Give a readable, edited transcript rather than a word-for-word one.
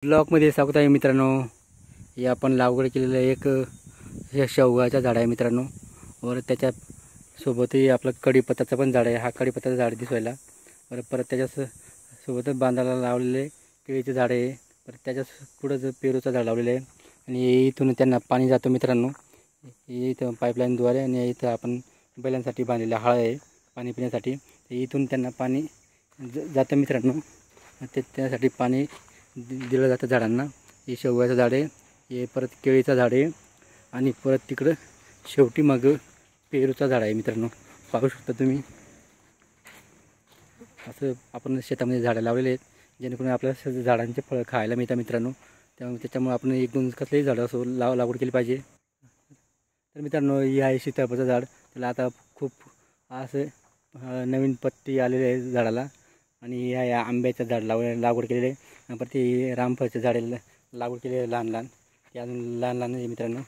ब्लॉकमध्ये स्वागत आहे मित्रांनो. हे आपण लागवड केलेलं एक शेवगाचं झाड आहे मित्रांनो. वर त्याच्या सोबतही आपलं कढीपत्त्याचं पण झाड आहे. हा कढीपत्त्याचं झाड दिसवायला परत त्याच्या सोबतच बांधाला लावलेले केळीचे झाड आहे. परत त्याच्या पुढं पेरूचं झाड लावलेलं आहे आणि इथून त्यांना पाणी जातं मित्रांनो. इथं पाईपलाईनद्वारे आणि इथं आपण बैलांसाठी बांधलेला हाळ आहे पाणी पिण्यासाठी. इथून त्यांना पाणी जातं मित्रांनो. त्यासाठी पाणी दिलं जातं झाडांना. हे शेवगाचं झाड आहे, हे परत केळीचं झाड आहे आणि परत तिकडं शेवटी मग पेरूचं झाड आहे मित्रांनो. पाहू शकता तुम्ही. असं आपण शेतामध्ये झाडं लावलेले आहेत जेणेकरून आपल्याला झाडांचे फळं खायला मिळतात मित्रांनो. त्याच्यामुळे आपण एक दोन कसलेही झाडं असो लागवड केली पाहिजे. तर मित्रांनो, हे आहे सीताफळाचं झाड. त्याला आता खूप असं नवीन पत्ती आलेले आहे झाडाला. आणि हे आहे आंब्याचं झाड लागवड केलेलं आहे. परत ते रामफळाचं झाड लागवड केलेलं आहे लहान लहान. ते अजून लहान लहान आहे मित्रांनो.